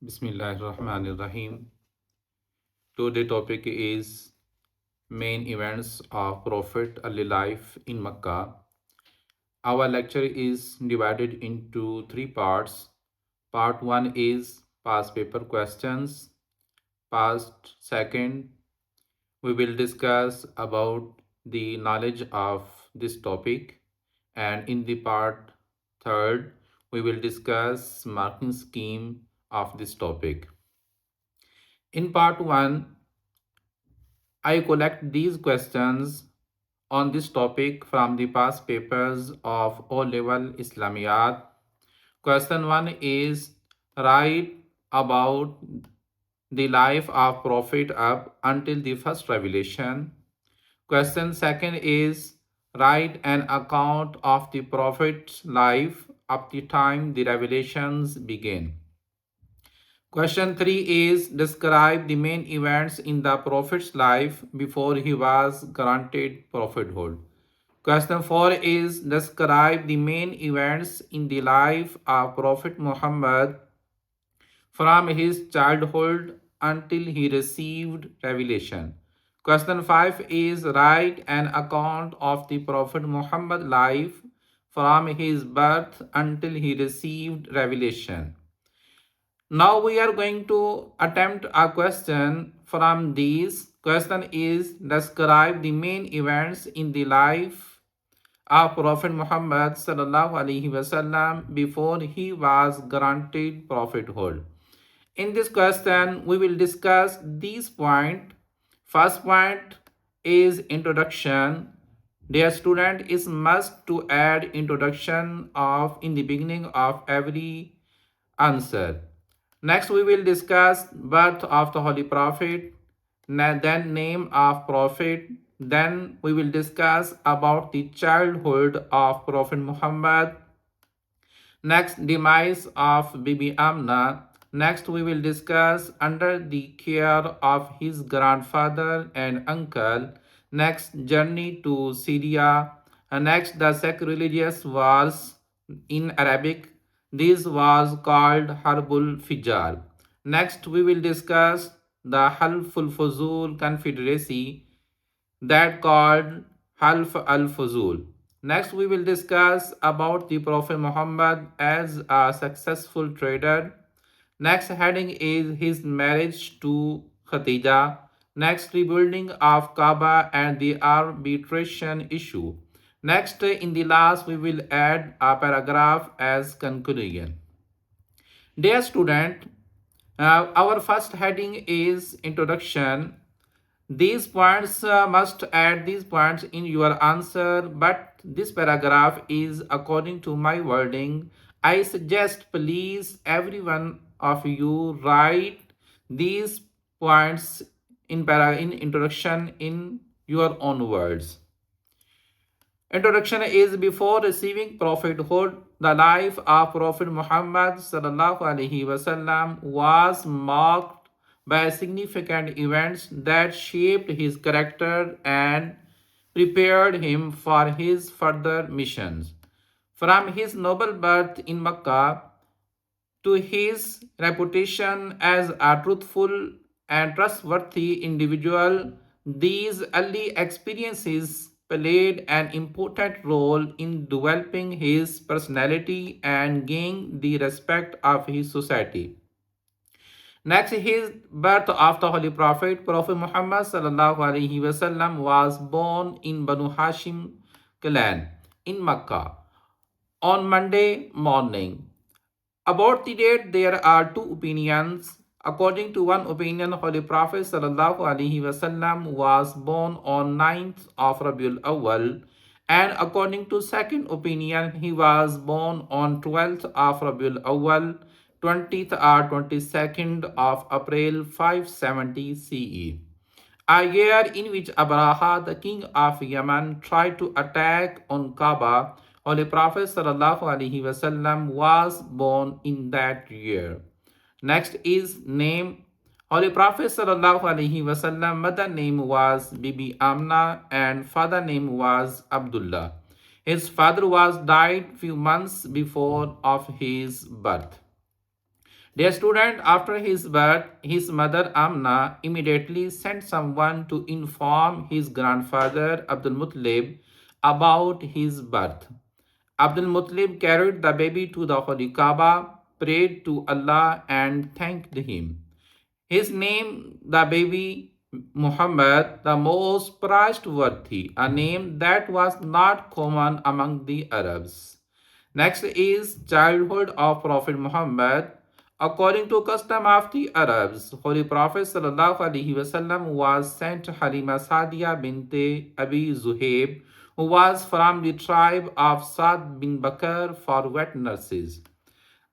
Bismillahirrahmanirrahim. Today topic is main events of Prophet early life in Mecca. Our lecture is divided into three parts. Part 1 is past paper questions. Part second, we will discuss about the knowledge of this topic. And in the part third, we will discuss marking scheme of this topic. In part 1, I collect these questions on this topic from the past papers of O Level Islamiat. Question 1 is write about the life of Prophet up until the first revelation. Question 2 is write an account of the Prophet's life up the time the revelations began. Question 3 is describe the main events in the Prophet's life before he was granted prophethood. Question 4 is describe the main events in the life of Prophet Muhammad from his childhood until he received revelation. Question 5 is write an account of the Prophet Muhammad's life from his birth until he received revelation. Now we are going to attempt a question from these. Question is describe the main events in the life of Prophet Muhammad sallallahu alaihi wasallam before he was granted prophethood. In this question, we will discuss these points. First point is introduction. Dear student, is must to add introduction of in the beginning of every answer. Next, we will discuss birth of the Holy Prophet, then name of Prophet. Then we will discuss about the childhood of Prophet Muhammad. Next, demise of Bibi Amna. Next, we will discuss under the care of his grandfather and uncle. Next, journey to Syria. Next, the sacrilegious wars in Arabic. This was called Harbul Fijar. Next, we will discuss the Halful Fuzul Confederacy that called Half al-Fuzul. Next, we will discuss about the Prophet Muhammad as a successful trader. Next heading is his marriage to Khadijah. Next, rebuilding of Kaaba and the arbitration issue. Next, in the last, we will add a paragraph as conclusion. Dear student, our first heading is introduction. These points must add these points in your answer, but this paragraph is according to my wording. I suggest please every one of you write these points in introduction in your own words. Introduction is before receiving prophethood, the life of Prophet Muhammad sallallahu alaihi wasallam was marked by significant events that shaped his character and prepared him for his further missions. From his noble birth in Mecca to his reputation as a truthful and trustworthy individual, these early experiences played an important role in developing his personality and gaining the respect of his society. Next, his birth of the Holy Prophet, Prophet Muhammad sallallahu alaihi wasallam was born in Banu Hashim clan in Mecca on Monday morning. About the date, there are two opinions. According to one opinion, Holy Prophet sallallahu alaihi wasallam was born on 9th of Rabiul Awwal, and according to second opinion, he was born on 12th of Rabiul Awwal, 20th or 22nd of April 570 CE. A year in which Abraha, the king of Yemen, tried to attack on Kaaba. Holy Prophet sallallahu alaihi wasallam was born in that year. Next is name. Holy Prophet sallallahu alaihi wasallam mother name was Bibi Amna and father name was Abdullah. His father was died few months before of his birth. Dear student, after his birth, his mother Amna immediately sent someone to inform his grandfather Abdul Muttalib about his birth. Abdul Muttalib carried the baby to the Holy Kaaba, prayed to Allah, and thanked him. His name, the baby Muhammad, the most praiseworthy, a name that was not common among the Arabs. Next is childhood of Prophet Muhammad. According to custom of the Arabs, Holy Prophet ﷺ was sent to Halima Sadia bint Abi Zuhaib, who was from the tribe of Saad bin Bakr, for wet nurses.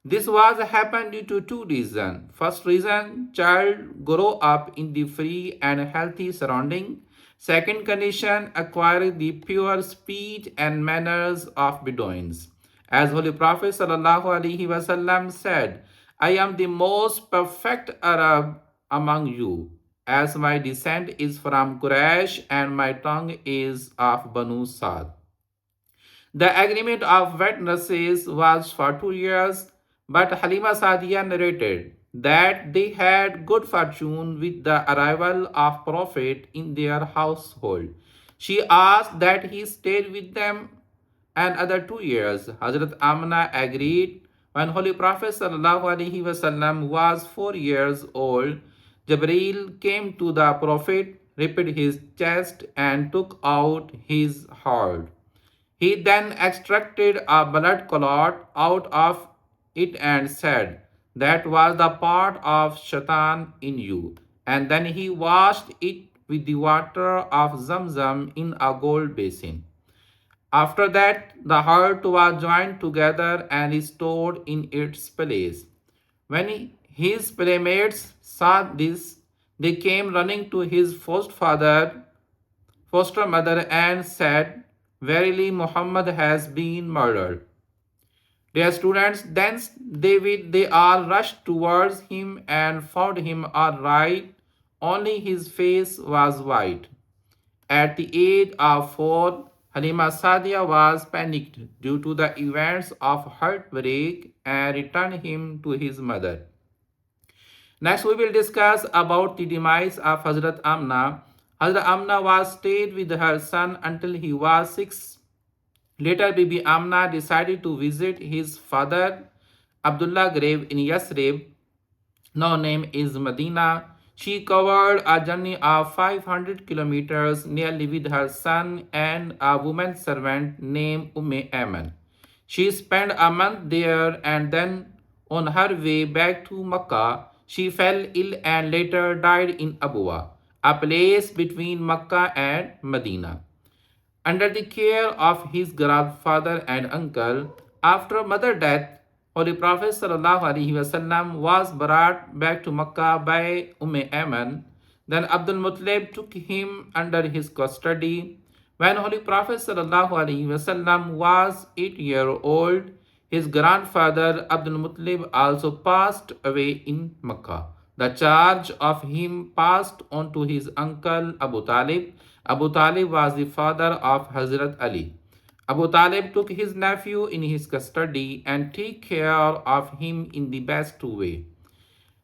This was happened due to two reasons. First reason, child grow up in the free and healthy surrounding. Second condition, acquire the pure speech and manners of Bedouins. As Holy Prophet ﷺ said, I am the most perfect Arab among you, as my descent is from Quraysh and my tongue is of Banu Saad. The agreement of wet nurses was for 2 years, but Halima Sadiya narrated that they had good fortune with the arrival of Prophet in their household. She asked that he stayed with them another 2 years. Hazrat Amna agreed. When Holy Prophet ﷺ was 4 years old, Jibreel came to the Prophet, ripped his chest, and took out his heart. He then extracted a blood clot out of it and said, that was the part of Shaitan in you. And then he washed it with the water of Zamzam in a gold basin. After that, the heart was joined together and restored in its place. When his playmates saw this, they came running to his foster mother and said, verily Muhammad has been murdered. Their students then they all rushed towards him and found him all right, only his face was white. At the age of 4, Halima Sadia was panicked due to the events of heartbreak and returned him to his mother. Next, we will discuss about the demise of Hazrat Amna. Hazrat Amna was stayed with her son until he was 6. Later, Bibi Amna decided to visit his father Abdullah grave in Yasrib, now name is Medina. She covered a journey of 500 kilometers nearly with her son and a woman servant named Ayman. She spent a month there and then on her way back to Mecca, she fell ill and later died in Abuwa, a place between Mecca and Medina under the care of his grandfather and uncle. After mother death, Holy Prophet ﷺ was brought back to Mecca by Ayman. Then Abdul Muttalib took him under his custody. When Holy Prophet ﷺ was 8 years old, his grandfather Abdul Muttalib also passed away in Mecca. The charge of him passed on to his uncle Abu Talib. Abu Talib was the father of Hazrat Ali. Abu Talib took his nephew in his custody and took care of him in the best way.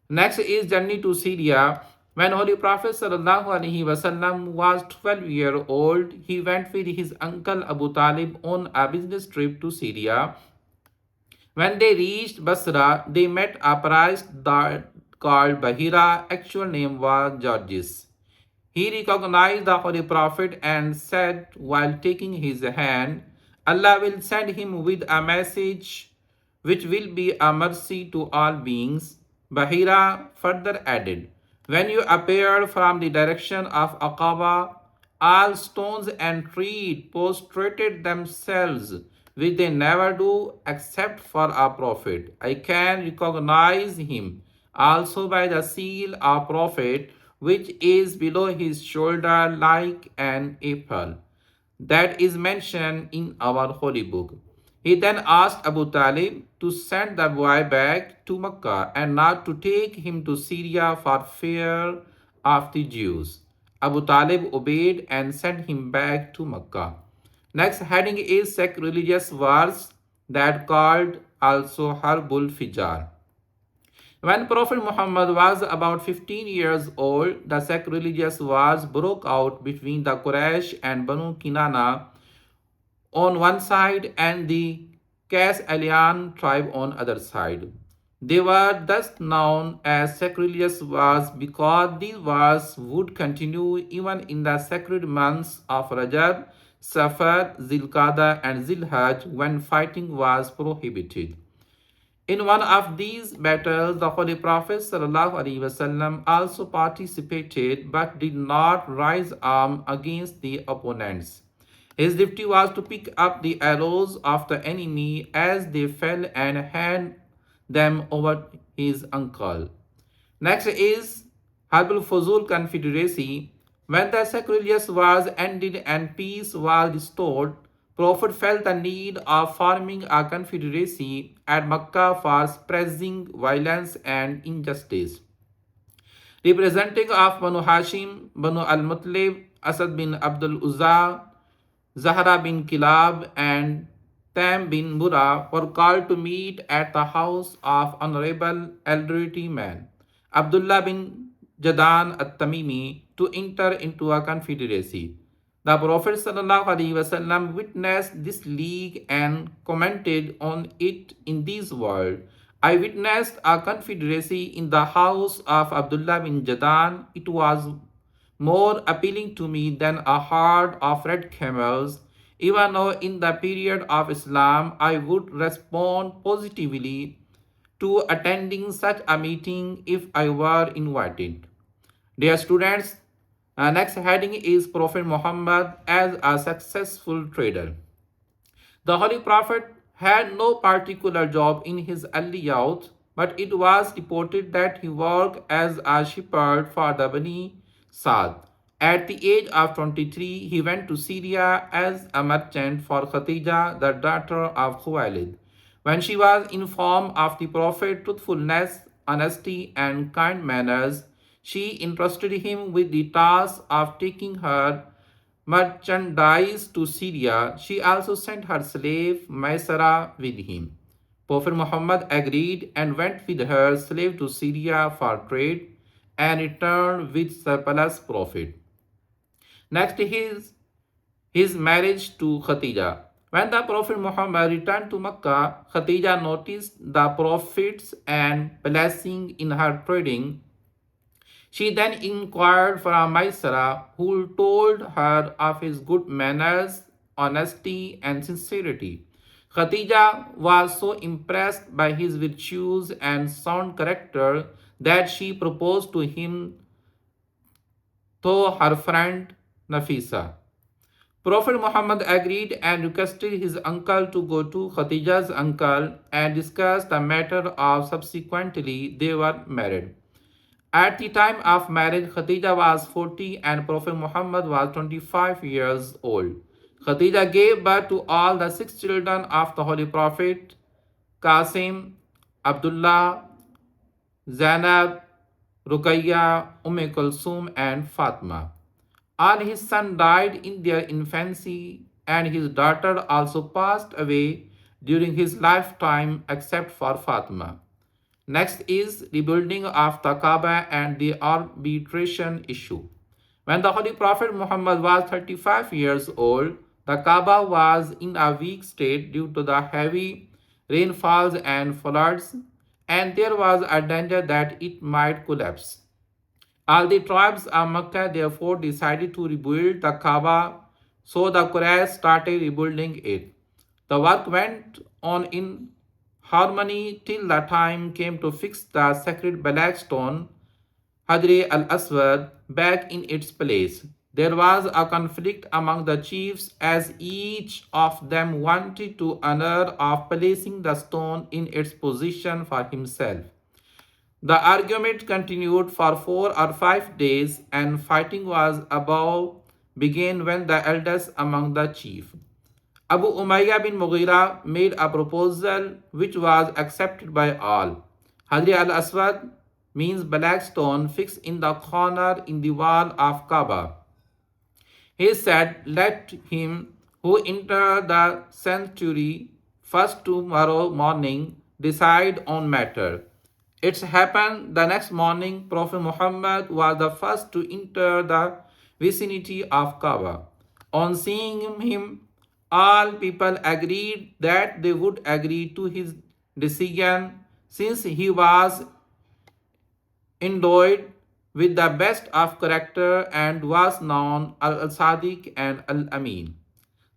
Next is journey to Syria. When Holy Prophet ﷺ was 12 years old, he went with his uncle Abu Talib on a business trip to Syria. When they reached Basra, they met a priest called Bahira. Actual name was Georges. He recognized the Holy Prophet and said while taking his hand, Allah will send him with a message which will be a mercy to all beings. Bahira further added, when you appeared from the direction of Aqaba, all stones and trees prostrated themselves, which they never do except for a prophet. I can recognize him also by the seal of prophet which is below his shoulder like an apple that is mentioned in our holy book. He then asked Abu Talib to send the boy back to Mecca and not to take him to Syria for fear of the Jews. Abu Talib obeyed and sent him back to Mecca. Next heading is sacrilegious verse that called also Harbul Fijar. When Prophet Muhammad was about 15 years old, the sacrilegious wars broke out between the Quraysh and Banu Kinana on one side and the Qas tribe on other side. They were thus known as sacrilegious wars because these wars would continue even in the sacred months of Rajab, Safar, Zilqada and Zilhaj when fighting was prohibited. In one of these battles, the Holy Prophet ﷺ also participated but did not rise arm against the opponents. His duty was to pick up the arrows of the enemy as they fell and hand them over his uncle. Next is Harbul Fuzul Confederacy. When the sacrilegious wars ended and peace was restored, Prophet felt the need of forming a confederacy at Mecca for suppressing violence and injustice. Representing of Banu Hashim, Banu al-Muttalib, Asad bin Abdul Uzza, Zahra bin Kilab, and Tam bin Murrah were called to meet at the house of Honorable Elderly Man, Abdullah bin Jadan at-Tamimi, to enter into a confederacy. The Prophet ﷺ witnessed this league and commented on it in these words. I witnessed a confederacy in the house of Abdullah bin Jadan. It was more appealing to me than a herd of red camels. Even though in the period of Islam I would respond positively to attending such a meeting if I were invited. Dear students, next heading is Prophet Muhammad as a successful trader. The Holy Prophet had no particular job in his early youth, but it was reported that he worked as a shepherd for the Bani Saad. At the age of 23, he went to Syria as a merchant for Khadijah, the daughter of Khuwailid. When she was informed of the Prophet's truthfulness, honesty, and kind manners, she entrusted him with the task of taking her merchandise to Syria. She also sent her slave Maisara with him. Prophet Muhammad agreed and went with her slave to Syria for trade and returned with surplus profit. Next is his marriage to Khadijah. When the Prophet Muhammad returned to Mecca, Khadijah noticed the profits and blessing in her trading. She then inquired from Maisara, who told her of his good manners, honesty, and sincerity. Khadijah was so impressed by his virtues and sound character that she proposed to him through her friend Nafisa. Prophet Muhammad agreed and requested his uncle to go to Khadija's uncle and discuss the matter of subsequently they were married. At the time of marriage, Khadijah was 40 and Prophet Muhammad was 25 years old. Khadijah gave birth to all the six children of the Holy Prophet: Qasim, Abdullah, Zainab, Ruqayya, Kulsum, and Fatima. All his sons died in their infancy, and his daughter also passed away during his lifetime except for Fatima. Next is rebuilding of the Kaaba and the arbitration issue. When the Holy Prophet Muhammad was 35 years old, the Kaaba was in a weak state due to the heavy rainfalls and floods, and there was a danger that it might collapse. All the tribes of Mecca therefore decided to rebuild the Kaaba, so the Quraysh started rebuilding it. The work went on in harmony till the time came to fix the sacred black stone, Hadri al-Aswad, back in its place. There was a conflict among the chiefs as each of them wanted to honor of placing the stone in its position for himself. The argument continued for 4 or 5 days, and fighting was about began when the eldest among the chiefs, Abu Umayyah bin Mughira, made a proposal which was accepted by all. Hadri al-Aswad means black stone fixed in the corner in the wall of Kaaba. He said, let him who enter the sanctuary first tomorrow morning decide on matter. It happened the next morning. Prophet Muhammad was the first to enter the vicinity of Kaaba. On seeing him, all people agreed that they would agree to his decision since he was endowed with the best of character and was known al-Sadiq and al-Amin.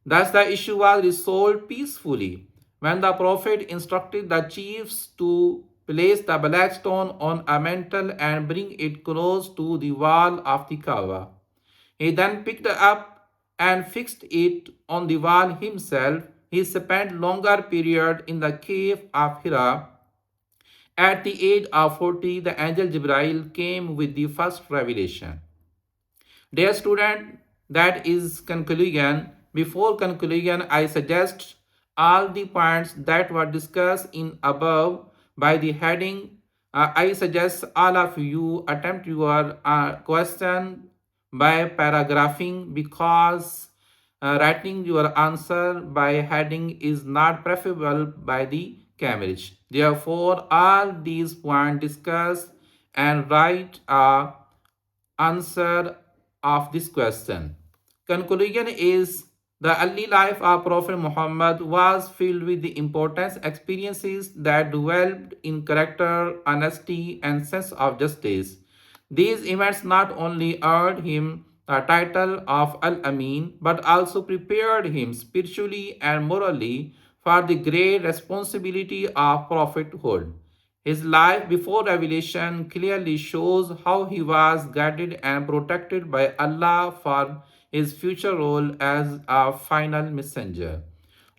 Thus the issue was resolved peacefully when the Prophet instructed the chiefs to place the black stone on a mantle and bring it close to the wall of the Kaaba. He then picked it up and fixed it on the wall himself. He spent longer period in the cave of Hira. At the age of 40, the angel Jibrail came with the first revelation. Dear student, that is conclusion. Before conclusion, I suggest all the points that were discussed in above by the heading. I suggest all of you attempt your question by paragraphing because writing your answer by heading is not preferable by the Cambridge. Therefore, all these points discussed and write a answer of this question. Conclusion is the early life of Prophet Muhammad was filled with the important experiences that developed in character, honesty, and sense of justice. These events not only earned him the title of Al Amin but also prepared him spiritually and morally for the great responsibility of prophethood. His life before revelation clearly shows how he was guided and protected by Allah for his future role as a final messenger.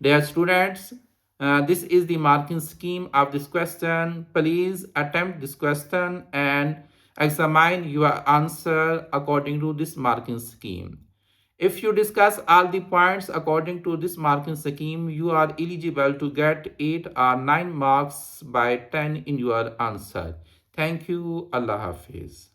Dear students, this is the marking scheme of this question. Please attempt this question and examine your answer according to this marking scheme. If you discuss all the points according to this marking scheme, you are eligible to get 8 or 9 marks by 10 in your answer. Thank you. Allah Hafiz.